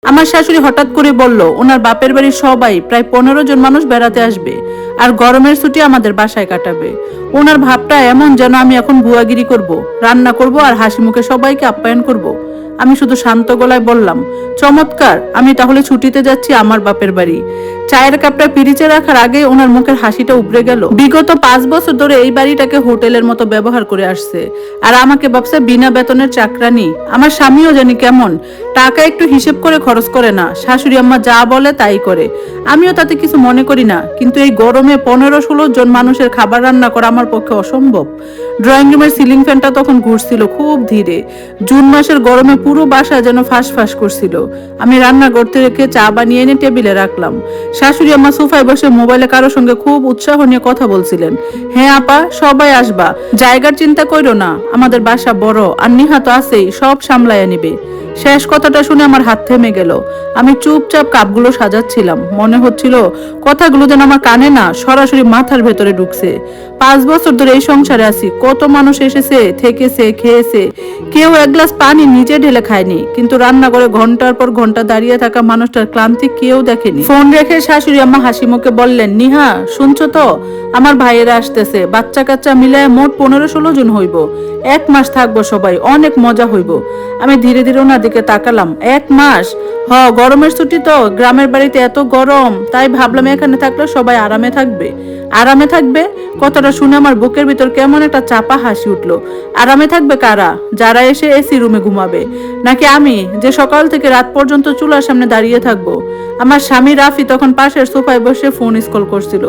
আমার শাশুড়ি হঠাৎ করে বলল ওনার বাপের বাড়ির সবাই প্রায় 15 জন মানুষ বেড়াতে আসবে আর গরমের ছুটি আমাদের বাসায় কাটাবে। ওনার ভাবটা এমন যেন আমি এখন ভুয়াগিরি করব, রান্না করব আর হাসি মুখে সবাইকে আপ্যায়ন করব। আমি শুধু শান্ত গলায় বললাম, চমৎকার, আমি তাহলে ছুটিতে যাচ্ছি আমার বাপের বাড়ি। চায়ের কাপটা পিরিচে রাখার আগে ওনার মুখের হাসিটা উপড়ে গেল। বিগত 5 বছর ধরে এই বাড়িটাকে হোটেলের মতো ব্যবহার করে আসছে আর আমাকে ভাবছে বিনা বেতনের চাকরানি। আমার স্বামীও জানি কেমন, টাকা একটু হিসেব করে খরচ করে না, শাশুড়ি আম্মা যা বলে তাই করে। আমিও তাতে কিছু মনে করি না, কিন্তু এই গরমে 15-16 জন মানুষের খাবার রান্না করা আমার পক্ষে অসম্ভব। ড্রয়িং রুমের সিলিং ফ্যানটা তখন ঘুরছিল খুব ধীরে। জুন মাসের গরমে পুরো বাসা যেন ফাঁস ফাঁস করছিল। আমি রান্না করতে রেখে চা বানিয়ে এনে টেবিলে রাখলাম। শাশুড়ি আম্মা সোফায় বসে মোবাইলে কারোর সঙ্গে খুব উৎসাহ নিয়ে কথা বলছিলেন। হ্যাঁ আপা, সবাই আসবা, জায়গার চিন্তা কইরো না, আমাদের বাসা বড় আর নিহা তো আছেই, সব সামলাইয়া নিবে। শেষ কথাটা শুনে আমার হাত থেমে গেল। আমি চুপচাপ কাপগুলো সাজাচ্ছিলাম, মনে হচ্ছিল কথাগুলো যেন আমার কানে না, সরাসরি মাথার ভেতরে ঢুকছে। 5 বছর ধরে এই সংসারে আছি, কত মানুষ এসেছে, থেকেছে, খেয়েছে, কেউ এক গ্লাস পানি নিজে ঢেলে খায়নি, কিন্তু রান্নাঘরে ঘন্টার পর ঘন্টা দাঁড়িয়ে থাকা মানুষটার ক্লান্তি কেউ দেখেনি। ফোন রেখে শাশুড়ি আম্মা হাসি মুখে বললেন, নিহা শুনছো তো, আমার ভাইয়েরা আসতেছে, বাচ্চা কাচ্চা মিলায় মোট 15-16 জন হইব। 1 মাস থাকবো সবাই, অনেক মজা হইব। আমি ধীরে ধীরে ওনার দিকে তাকালাম। 1 মাস? গরমের ছুটি তো, গ্রামের বাড়িতে এত গরম, তাই ভাবলাম এখানে থাকলে সবাই আরামে থাকবে। আরামে থাকবে? কথাটা শুনে আমার বুকের ভিতর কেমন একটা চাপা হাসি উঠলো। আরামে থাকবে কারা? যারা এসে এসি রুমে ঘুমাবে, নাকি আমি যে সকাল থেকে রাত পর্যন্ত চুলার সামনে দাঁড়িয়ে থাকবো? আমার স্বামী রাফি তখন পাশের সোফায় বসে ফোন স্ক্রল করছিল।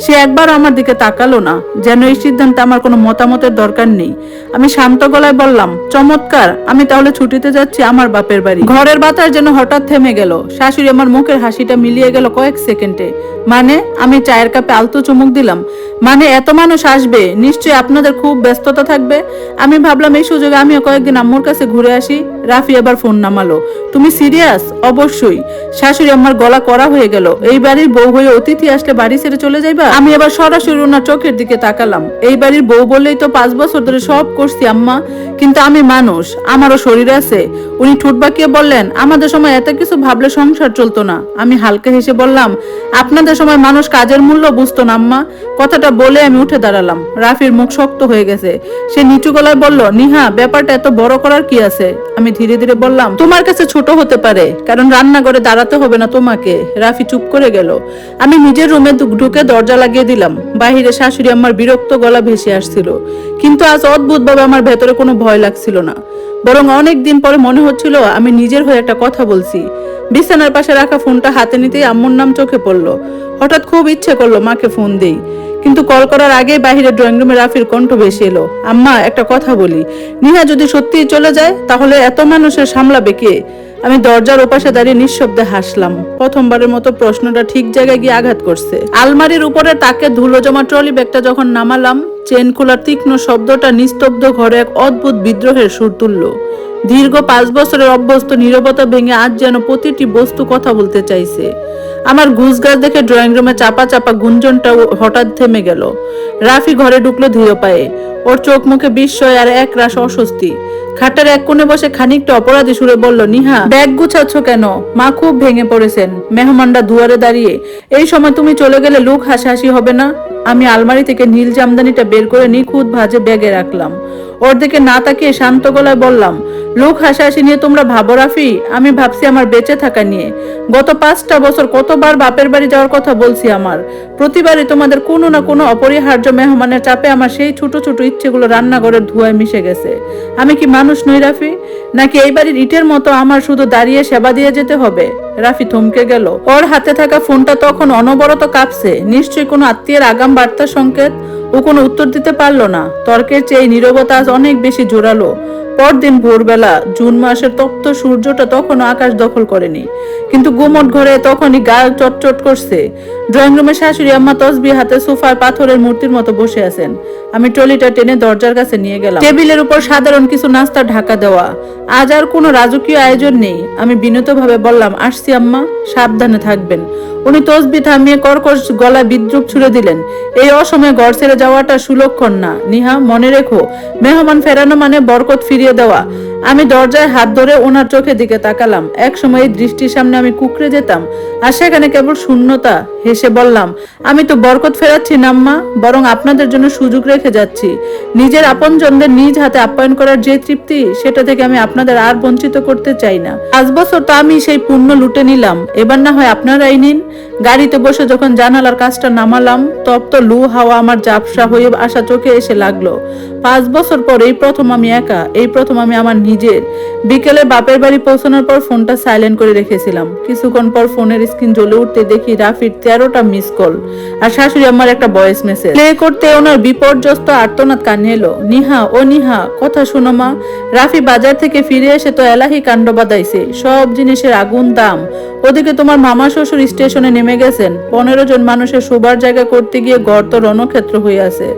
সে একবার আমার দিকে তাকালো না, যেন এই সিদ্ধান্তে আমার কোনো মতামতের দরকার নেই। আমি শান্ত গলায় বললাম, চমৎকার, আমি তাহলে ছুটিতে যাচ্ছি আমার বাপের বাড়ি। ঘরের বাতাস যেন হঠাৎ থেমে গেল। শাশুড়ি আমার মুখের হাসিটা মিলিয়ে গেল কয়েক সেকেন্ডে। মানে? আমি চায়ের কাপে আলতো চুমুক দিলাম। মানে এত মানুষ আসবে, নিশ্চয়ই আপনাদের খুব ব্যস্ততা থাকবে। আমি ভাবলাম এই সুযোগে আমিও কয়েকদিন আম্মুর কাছে ঘুরে আসি। রাফি আবার ফোন নামালো। তুমি সিরিয়াস? অবশ্যই। শাশুড়ি আমার গলা কড়া হয়ে গেল। এই বাড়ির বউ হয়ে অতিথি আসলে বাড়ি ছেড়ে চলে যাইবা? আমি আবার সরাসরি ওনার চোখের দিকে তাকালাম। এই বাড়ির বউ বললেই তো 5 বছর ধরে সব করছি আম্মা, কিন্তু আমি মানুষ, আমারও শরীর আছে। উনি ঠোঁট বাঁকিয়ে বললেন, আমাদের সময় এত কিছু ভাবলে সংসার চলতো না। আমি হালকা হেসে বললাম, আপনাদের সময় মানুষ কাজের মূল্য বুঝতো না আম্মা। কথাটা বলে আমি উঠে দাঁড়ালাম। রাফির মুখ শক্ত হয়ে গেছে। সে নিচু গলায় বলল, নিহা, ব্যাপারটা এত বড় করার কি আছে? আমি ধীরে ধীরে বললাম, তোমার কাছে ছোট হতে পারে, কারণ রান্নাঘরে দাঁড়াতে হবে না তোমাকে। রাফি চুপ করে গেল। আমি নিজের রুমে ঢুকে দরজা লাগিয়ে দিলাম। বাহিরে শাশুড়ি আমার বিরক্ত গলা ভেসে আসছিল, কিন্তু আজ অদ্ভুতভাবে আমার ভেতরে কোনো ভয় লাগছিল না, বরং অনেক দিন পরে মনে হচ্ছিল আমি নিজের হয়ে একটা কথা বলছি। বিছানার পাশে রাখা ফোনটা হাতে নিতেই আম্মুর নাম চোখে পড়লো। হঠাৎ খুব ইচ্ছে করলো মাকে ফোন দেই, কিন্তু কল করার আগেই বাহিরে ড্রয়িং রুমে রাফির কণ্ঠ ভেসে এলো। আম্মা, একটা কথা বলি, নিহা যদি সত্যিই চলে যায় তাহলে এত মানুষের সামলাবে কে? আমি দরজার ওপাশে দাঁড়িয়ে নিঃশব্দে হাসলাম। প্রথমবারের মতো প্রশ্নটা ঠিক জায়গায় গিয়ে আঘাত করছে। আলমারির উপরে তাকে ধুলো জমা ট্রলি ব্যাগটা যখন নামালাম, চেন খোলার তীক্ষ্ণ শব্দটা নিস্তব্ধ ঘরে এক অদ্ভুত বিদ্রোহের সুর তুলল। দীর্ঘ 5 বছরের অভ্যস্ত নীরবতা ভেঙে আজ যেন প্রতিটি বস্তু কথা বলতে চাইছে। আমার ঘুষগাছ দেখে ড্রয়িং রুমে চাপা চাপা গুঞ্জনটা হঠাৎ থেমে গেল। রাফি ঘরে ঢুকলো ধীর পায়ে। ওর চোখ মুখে বিস্ময় আর এক রাশ অস্বস্তি। খাটের এক কোণে বসে খানিকটা অপরাধী সুরে বলল, নিহা, ব্যাগ গুছাচ্ছ কেন? মা খুব ভেঙে পড়েছেন। মেহমানরা দুয়ারে দাঁড়িয়ে। এই সময় তুমি চলে গেলে লোক হাসাহাসি হবে না? আমি আলমারি থেকে নীল জামদানিটা বের করে নিখুঁত ভাঁজে ব্যাগে রাখলাম। ওর দিকে না তাকিয়ে শান্ত গলায় বললাম, লোক হাসাহাসি নিয়ে তোমরা ভাবো রাফি, আমি ভাবছি আমার বেঁচে থাকা নিয়ে। গত 5টা বছর কতবার বাপের বাড়ি যাওয়ার কথা বলছি আমার। প্রতিবারই তোমাদের কোনো না কোনো অপরিহার্য মেহমানের চাপে আমার সেই ছোট ছোট ইচ্ছেগুলো রান্নাঘরের ধোঁয়ায় মিশে গেছে। আমি কি মানুষ নই রাফি? নাকি এই বাড়ির ইটের মতো আমার শুধু দাঁড়িয়ে সেবা দিয়ে যেতে হবে? রাফি থমকে গেল। ওর হাতে থাকা ফোনটা তখন অনবরত কাঁপছে। নিশ্চয়ই কোনো আত্মীয়ের আগাম বার্তার সংকেত। ও কোনো উত্তর দিতে পারলো না। তর্কের চেয়ে নীরবতা আজ অনেক বেশি জোরালো। পরদিন ভোরবেলা, জুন মাসের তপ্ত সূর্যটা তখনও আকাশ দখল করেনি, কিন্তু গুমট ঘরে তখনই গা চটচট করছে। ড্রয়িং রুমে শাশুড়ি আম্মা তসবিহ হাতে সোফায় পাথরের মূর্তির মতো বসে আছেন। আমি ট্রলিটা টেনে দরজার কাছে নিয়ে গেলাম। টেবিলের উপর সাধারণ কিছু নাস্তা ঢাকা দেওয়া। আজ আর কোনো রাজকীয় আয়োজন নেই। আমি বিনীতভাবে বললাম, আসছি আম্মা, সাবধানে থাকবেন। উনি তসবিহ থামিয়ে কর্কশ গলায় বিদ্রুপ ছুড়ে দিলেন, এই অসময়ে ঘর ছেড়ে যাওয়াটা সুলক্ষণ না নিহা, মনে রেখো, মেহমান ফেরানো মানে বরকত ফিরে ফিরিয়ে দেওয়া। আমি দরজায় হাত ধরে ওনার চোখের দিকে তাকালাম। এক সময় এই দৃষ্টির সামনে আমি কুঁকড়ে যেতাম, আর সেখানে কেবল শূন্যতা। হেসে বললাম, আমি তো বরকত ফেরাচ্ছি না আম্মা, বরং আপনাদের জন্য সুযোগ রেখে যাচ্ছি। নিজের আপনজনদের নিজ হাতে আপ্যায়ন করার যে তৃপ্তি, সেটা থেকে আমি আপনাদের আর বঞ্চিত করতে চাই না। 5 বছর তো আমি সেই পুণ্য লুটে নিলাম, এবার না হয় আপনারাই নিন। গাড়িতে বসে যখন জানালার কাজটা নামালাম, তপ্ত লু হাওয়া আমার ঝাপসা হয়ে আসা চোখে এসে লাগলো। 5 বছর পর এই প্রথম আমি একা, এই প্রথম আমি আমার নিজের। বিকেলে বাপের বাড়ি পৌঁছানোর পর ফোনটা সাইলেন্ট করে রেখেছিলাম। কিছুক্ষণ পর ফোনের স্ক্রিন জ্বলে উঠতে দেখি রাফির 13টা মিস কল আর শাশুড়ি আমার একটা ভয়েস মেসেজ। প্লে করতে ওনার বিপর্যস্ত আর্তনাদ কানে এলো, নিহা ও নিহা, কথা শোনো মা। রাফি বাজার থেকে ফিরে এসে তো এলাহি কাণ্ড বাঁধাইছে, সব জিনিসের আগুন দাম। ওদিকে তোমার মামা শ্বশুর স্টেশনে নেমে গেছেন। 15 জন মানুষের শোবার জায়গা করতে গিয়ে ঘর তো রণক্ষেত্র হয়ে আছে।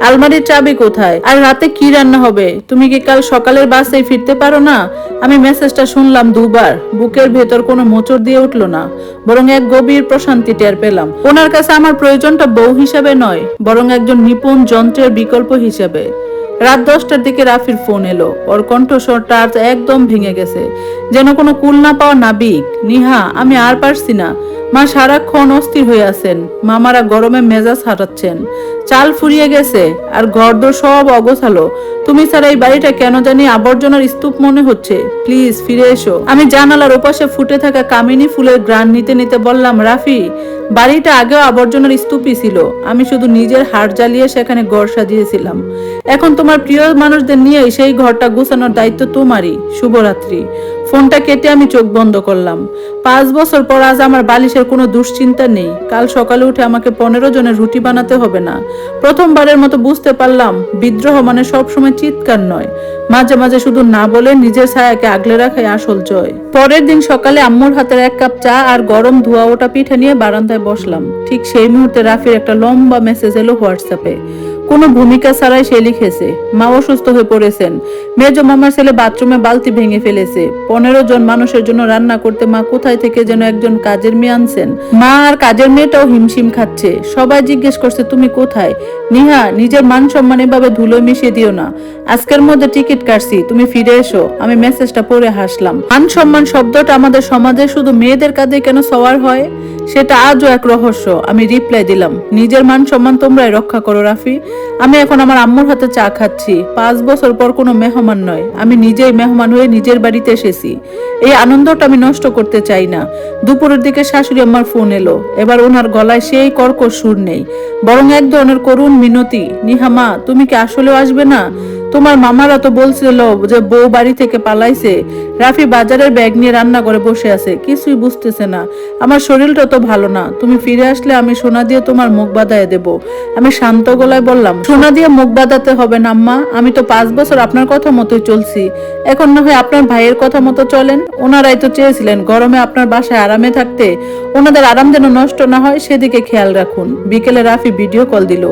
আলমারির চাবি কোথায়? আর রাতে কি রান্না হবে? তুমি কি কাল সকালের বাসে ফিরতে পারো না? আমি মেসেজটা শুনলাম দুবার। বুকের ভেতর কোনো মোচড় দিয়ে উঠলো না, বরং এক গভীর প্রশান্তি টের পেলাম। ওনার কাছে আমার প্রয়োজনটা বউ হিসাবে নয়, বরং একজন নিপুণ যন্ত্রের বিকল্প হিসাবে। রাত 10টার দিকে রাফির ফোন এলো। ওর কণ্ঠস্বরটা একদম ভেঙে গেছে, যেন কোনো কুল না পাওয়া নাবিক। নিহা, আমি আর পারছি না। মা সারাক্ষণ অস্থির হয়ে আছেন, মামারা গরমে মেজাজ হারাচ্ছেন, চাল ফুরিয়ে গেছে, আর ঘরদোর সব অগোছালো। তুমি ছাড়া এই বাড়িটা কেন জানি আবর্জনার স্তূপ মনে হচ্ছে। প্লিজ ফিরে এসো। আমি জানালার ওপাশে ফুটে থাকা কামিনী ফুলের গ্রান নিতে নিতে বললাম, রাফি, বাড়িটা আগেও আবর্জনার স্তূপই ছিল। আমি শুধু নিজের হাড় জ্বালিয়ে সেখানে ঘর সাজিয়েছিলাম। এখন তোমার প্রিয় মানুষদের নিয়ে সেই ঘরটা গুছানোর দায়িত্ব তোমারই। শুভরাত্রি। ফোনটা কেটে আমি চোখ বন্ধ করলাম। 5 বছর পর আজ আমার বালিশের কোনো দুশ্চিন্তা নেই। কাল সকালে উঠে আমাকে 15 জনের রুটি বানাতে হবে না। প্রথমবারের মতো বুঝতে পারলাম, বিদ্রোহ মানে সবসময় চিৎকার নয়, মাঝে মাঝে শুধু না বলে নিজের ছায়াকে আগলে রাখাই আসল জয়। পরের দিন সকালে আম্মুর হাতের 1 কাপ চা আর গরম ধোয়া ওটা পিঠা নিয়ে বারান্দায় বসলাম। ঠিক সেই মুহূর্তে রাফির একটা লম্বা মেসেজ এলো হোয়াটসঅ্যাপে। কোনো ভূমিকা ছাড়াই সে লিখেছে, মা অসুস্থ হয়ে পড়েছেন। মেজো মামার ছেলে বাথরুমে বালতি ভেঙে ফেলেছে। 15 জন মানুষের জন্য রান্না করতে মা কোথায় থেকে যেন একজন কাজের মেয়ে আনছেন। মা আর কাজের মেয়েটাও হিমশিম খাচ্ছে। সবাই জিজ্ঞেস করছে তুমি কোথায়। নিহা, নিজের মান সম্মান এভাবে ধুলোয় মিশিয়ে দিও না। আজকের মধ্যে টিকিট কাটছি, তুমি ফিরে এসো। আমি মেসেজটা পড়ে হাসলাম। মান সম্মান শব্দটা আমাদের সমাজে শুধু মেয়েদের কাঁধে কেন সওয়ার হয়, সেটা আজও এক রহস্য। আমি রিপ্লাই দিলাম, নিজের মান সম্মান তোমরাই রক্ষা করো রাফি। আমি এখন আমার আম্মুর হাতে চা খাচ্ছি। 5 বছর পর কোনো মেহমান নয়, আমি নিজেই মেহমান হয়ে নিজের বাড়িতে এসেছি। এই আনন্দটা আমি নষ্ট করতে চাই না। দুপুরের দিকে শাশুড়ি আমার ফোন এলো। এবার ওনার গলায় সেই কর্কশ সুর নেই, বরং এক ধরনের করুণ মিনতি। নিহা মা, তুমি কি আসলেও আসবে না? তোমার মামারা তো বলছিল যে বউ বাড়ি থেকে পালাইছে। রাফি বাজারের ব্যাগ নিয়ে রান্না করে বসে আছে, কিছুই বুঝতেছে না। আমার শরীরটা তো ভালো না। তুমি ফিরে আসলে আমি সোনা দিয়ে তোমার মুখ বাঁধায় দেব। আমি শান্ত গলায় বললাম, সোনা দিয়ে মুখ বাঁধাতে হবে না আম্মা। আমি তো 5 বছর আপনার কথা মতোই চলছি। এখন না হয় আপনার ভাইয়ের কথা মতো চলেন। ওনারাই তো চেয়েছিলেন গরমে আপনার বাসায় আরামে থাকতে। ওনাদের আরাম যেন নষ্ট না হয় সেদিকে খেয়াল রাখুন। বিকেলে রাফি ভিডিও কল দিল।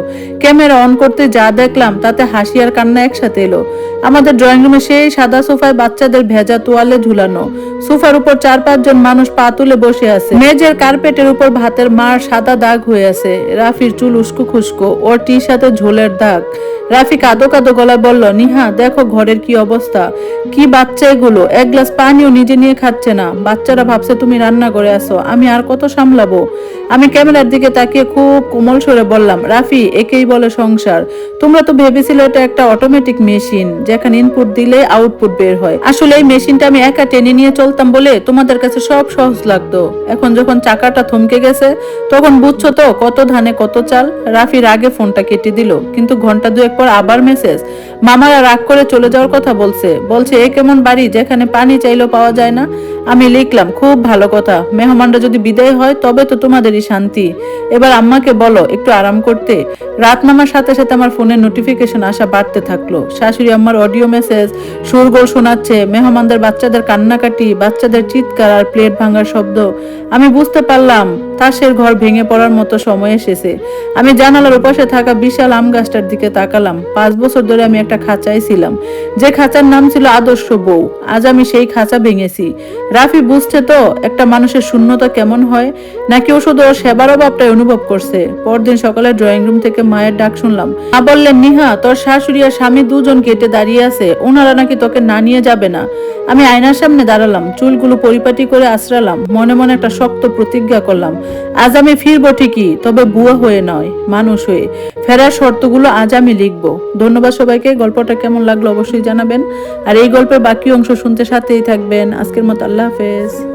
ক্যামেরা অন করতে যা দেখলাম তাতে হাসি আর কান্না একসাথে এলো। আমাদের ড্রয়িং রুমে সেই সাদা সোফায় বাচ্চাদের ভেজা তোয়ালে ঝুলানো। সোফার উপর 4-5 জন মানুষ পা তুলে বসে আছে। মেজের কার্পেটের উপর ভাতের মার সাদা দাগ হয়ে আছে। রাফির চুল উস্কো খুস্কো, ওর টি শার্টে ঝোলের দাগ। রাফি কাঁদো কাঁদো গলায় বলল, নিহা দেখো ঘরের কি অবস্থা। কি বাচ্চা এগুলো, এক গ্লাস পানিও নিজে নিয়ে খাচ্ছে না। বাচ্চারা ভাবছে তুমি রান্না করে আসো। আমি আর কত সামলাবো। আমি ক্যামেরার দিকে তাকিয়ে খুব কোমল স্বরে বললাম, রাফি, একেই বলে সংসার। তোমরা তো ভেবেছিলে এটা একটা অটোমেটিক মেশিন, যেখানে ইনপুট দিলে আউটপুট বের হয়। আসলে এই মেশিনটা আমি একা টেনে নিয়ে চলতাম বলে তোমাদের কাছে সব সহজ লাগতো। এখন যখন চাকাটা থমকে গেছে, তখন বুঝছো তো কত ধানে কত চাল। রাফির আগে ফোনটা কেটে দিল, কিন্তু ঘন্টা 2 পর আবার মেসেজ। মামারা রাগ করে চলে যাওয়ার কথা বলছে এ কেমন বাড়ি যেখানে পানি চাইলেও পাওয়া যায় না। আমি লিখলাম, খুব ভালো কথা। মেহমানরা যদি বিদায় হয় তবে তো তোমাদেরই শান্তি। এবার আম্মাকে বলো একটু আরাম করতে। রাত নামার সাথে সাথে আমার ফোনের নোটিফিকেশন আসা বাড়তে থাকলো। শাশুড়ি আম্মার অডিও মেসেজ, সুরগোল শোনাচ্ছে, মেহমানদের বাচ্চাদের কান্নাকাটি, বাচ্চাদের চিৎকার আর প্লেট ভাঙার শব্দ। আমি বুঝতে পারলাম তাসের ঘর ভেঙে পড়ার মতো সময় এসেছে। আমি জানালার ওপাশে থাকা বিশাল আম গাছটার দিকে তাকালাম। 5 বছর ধরে আমি একটা একটা খাঁচায় ছিলাম, যে খাঁচার নাম ছিল আদর্শ বউ। আজ আমি সেই খাঁচা ভেঙেছি। রাফি বুঝছে তো একটা মানুষের শূন্যতা কেমন হয়, নাকি ও শুধু ওর সেবার অভাবটাই অনুভব করছে। পরদিন সকালে ড্রয়িং রুম থেকে মায়ের ডাক শুনলাম। মা বললেন, নিহা, তোর শাশুড়ি আর স্বামী দুজন গেটে দাঁড়িয়ে আছে, ওনারা নাকি তোকে না নিয়ে যাবে না। আমি আয়নার সামনে দাঁড়ালাম, চুলগুলো পরিপাটি করে আশ্রালাম, মনে মনে একটা শক্ত প্রতিজ্ঞা করলাম, আজ আমি ফিরবো ঠিকই, তবে বুয়া হয়ে নয়, মানুষ হয়ে। ফেরার শর্তগুলো আজ আমি লিখবো। ধন্যবাদ সবাইকে। গল্পটা কেমন লাগলো অবশ্যই জানাবেন, আর এই গল্পের বাকি অংশ শুনতে সাথেই থাকবেন। আজকের মতো আল্লাহ হাফেজ।